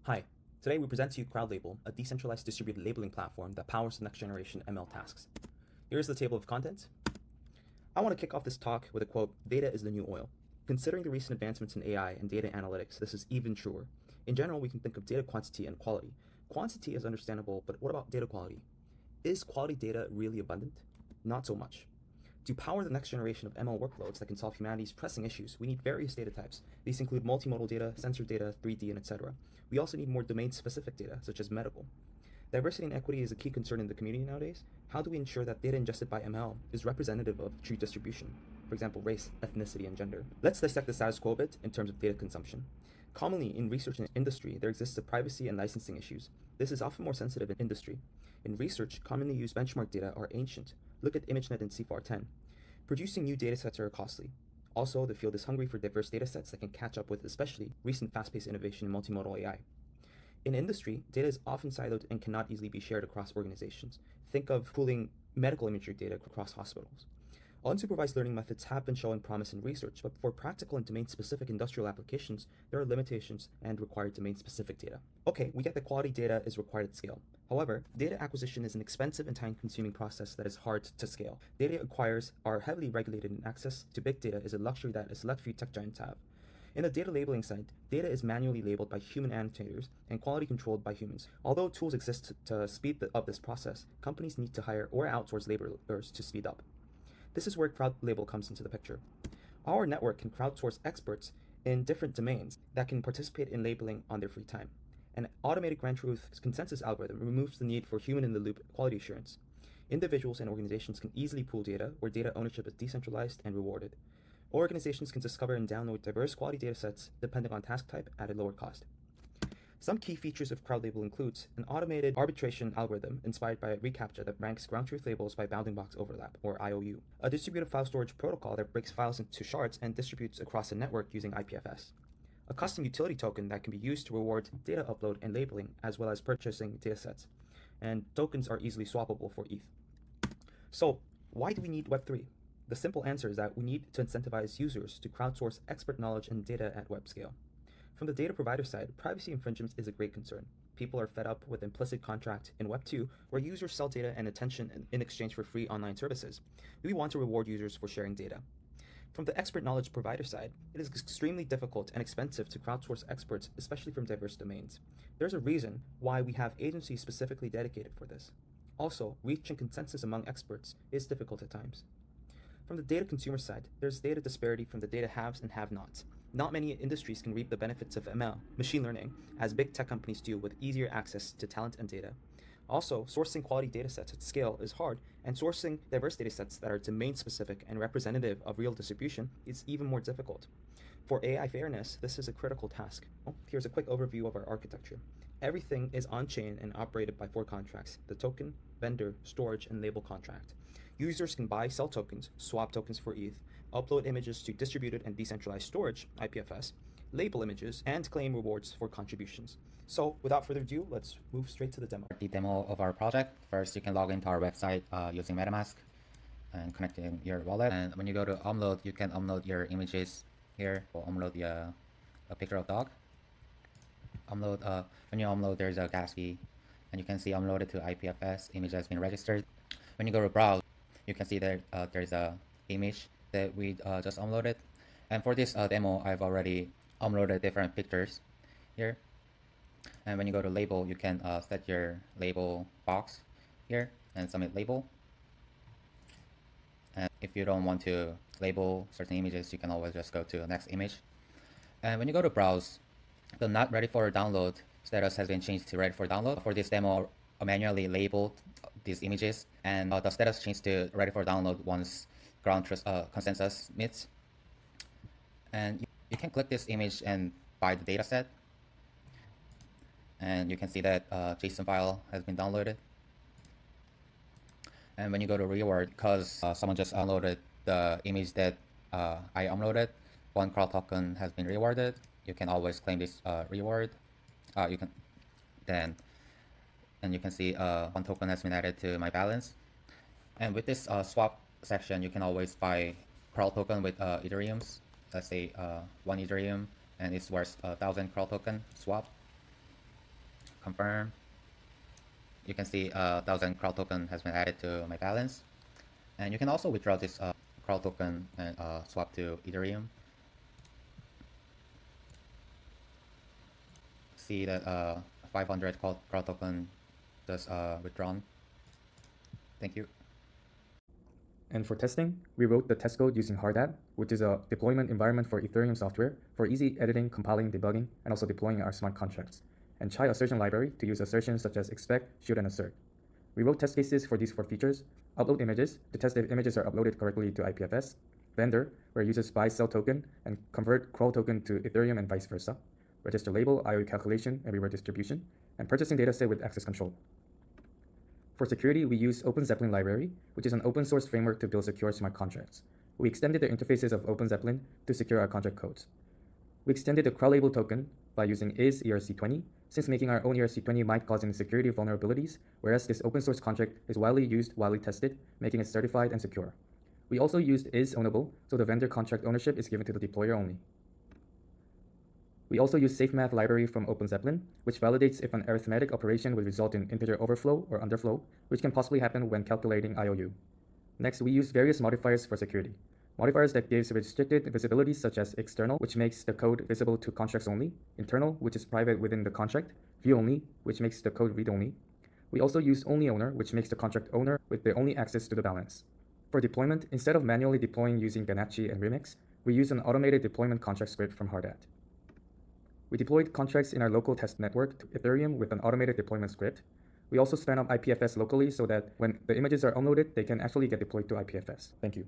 Hi, today we present to you CrowdLabel, a decentralized distributed labeling platform that powers the next generation ML tasks. Here's the table of contents. I want to kick off this talk with a quote, "Data is the new oil." Considering the recent advancements in AI and data analytics, this is even truer. In general, we can think of data quantity and quality. Quantity is understandable, but what about data quality? Is quality data really abundant? Not so much. To power the next generation of ML workloads that can solve humanity's pressing issues, we need various data types. These include multimodal data, sensor data, 3D, and etc. We also need more domain-specific data, such as medical. Diversity and equity is a key concern in the community nowadays. How do we ensure that data ingested by ML is representative of true distribution? For example, race, ethnicity, and gender. Let's dissect the status quo a bit in terms of data consumption. Commonly, in research and industry, there exists a privacy and licensing issues. This is often more sensitive in industry. In research, commonly used benchmark data are ancient. Look at ImageNet and CFAR10. Producing new datasets are costly. Also, the field is hungry for diverse datasets that can catch up with especially recent fast-paced innovation in multimodal AI. In industry, data is often siloed and cannot easily be shared across organizations. Think of pooling medical imagery data across hospitals. Unsupervised learning methods have been showing promise in research, but for practical and domain-specific industrial applications, there are limitations and require domain-specific data. Okay, we get that quality data is required at scale. However, data acquisition is an expensive and time-consuming process that is hard to scale. Data acquirers are heavily regulated, and access to big data is a luxury that a select few tech giants have. In the data labeling side, data is manually labeled by human annotators and quality controlled by humans. Although tools exist to speed up this process, companies need to hire or outsource laborers to speed up. This is where CrowdLabel comes into the picture. Our network can crowdsource experts in different domains that can participate in labeling on their free time. An automated grand truth consensus algorithm removes the need for human-in-the-loop quality assurance. Individuals and organizations can easily pool data where data ownership is decentralized and rewarded. Organizations can discover and download diverse quality datasets depending on task type at a lower cost. Some key features of CrowdLabel includes an automated arbitration algorithm inspired by reCAPTCHA that ranks ground truth labels by bounding box overlap, or IOU, a distributed file storage protocol that breaks files into shards and distributes across a network using IPFS, a custom utility token that can be used to reward data upload and labeling, as well as purchasing datasets, and tokens are easily swappable for ETH. So, why do we need Web3? The simple answer is that we need to incentivize users to crowdsource expert knowledge and data at web scale. From the data provider side, privacy infringement is a great concern. People are fed up with implicit contract in Web2, where users sell data and attention in exchange for free online services. We want to reward users for sharing data. From the expert knowledge provider side, it is extremely difficult and expensive to crowdsource experts, especially from diverse domains. There's a reason why we have agencies specifically dedicated for this. Also, reaching consensus among experts is difficult at times. From the data consumer side, there's data disparity from the data haves and have-nots. Not many industries can reap the benefits of ML, machine learning, as big tech companies do with easier access to talent and data. Also, sourcing quality datasets at scale is hard, and sourcing diverse datasets that are domain-specific and representative of real distribution is even more difficult. For AI fairness, this is a critical task. Here's a quick overview of our architecture. Everything is on-chain and operated by 4 contracts: the token, vendor, storage, and label contract. Users can buy, sell tokens, swap tokens for ETH, upload images to distributed and decentralized storage, IPFS, label images, and claim rewards for contributions. So without further ado, let's move straight to the demo. The demo of our project. First, you can log into our website using MetaMask and connecting your wallet. And when you go to upload, you can upload your images here. We'll upload a picture of dog. When you upload, there's a gas fee, and you can see uploaded to IPFS. Image has been registered. When you go to browse, you can see that there's a image that we just uploaded. And for this demo, I've already uploaded different pictures here. And when you go to label, you can set your label box here and submit label. And if you don't want to label certain images, you can always just go to the next image. And when you go to browse, the not ready for download status has been changed to ready for download. For this demo, I manually labeled these images, and the status changed to ready for download once ground truth consensus meets. And you can click this image and buy the dataset. And you can see that JSON file has been downloaded. And when you go to reward, because someone just uploaded the image that I uploaded, 1 crowd token has been rewarded. You can always claim this reward. You can see 1 token has been added to my balance. And with this swap section, you can always buy crowd token with Ethereums. Let's say 1 Ethereum, and it's worth 1,000 crowd token swap. confirm. You can see 1,000 crowd token has been added to my balance. And you can also withdraw this crowd token and swap to Ethereum. See that 500 crowd token just withdrawn. Thank you. And for testing, we wrote the test code using Hardhat, which is a deployment environment for Ethereum software for easy editing, compiling, debugging, and also deploying our smart contracts. And Chai assertion library to use assertions such as expect, should, and assert. We wrote test cases for these 4 features: upload images to test if images are uploaded correctly to IPFS, vendor, where users buy sell token and convert crawl token to Ethereum and vice versa, register label, IOU calculation, and reward distribution, and purchasing dataset with access control. For security, we use OpenZeppelin library, which is an open source framework to build secure smart contracts. We extended the interfaces of OpenZeppelin to secure our contract codes. We extended the CrowdLabel token by using is ERC20, since making our own ERC20 might cause any security vulnerabilities, whereas this open source contract is widely used, widely tested, making it certified and secure. We also used is ownable, so the vendor contract ownership is given to the deployer only. We also use SafeMath library from OpenZeppelin, which validates if an arithmetic operation would result in integer overflow or underflow, which can possibly happen when calculating IOU. Next, we use various modifiers for security. Modifiers that gives restricted visibility such as external, which makes the code visible to contracts only, internal, which is private within the contract, view only, which makes the code read only. We also use only owner, which makes the contract owner with the only access to the balance. For deployment, instead of manually deploying using Ganachi and Remix, we use an automated deployment contract script from Hardhat. We deployed contracts in our local test network to Ethereum with an automated deployment script. We also spun up IPFS locally so that when the images are unloaded, they can actually get deployed to IPFS. Thank you.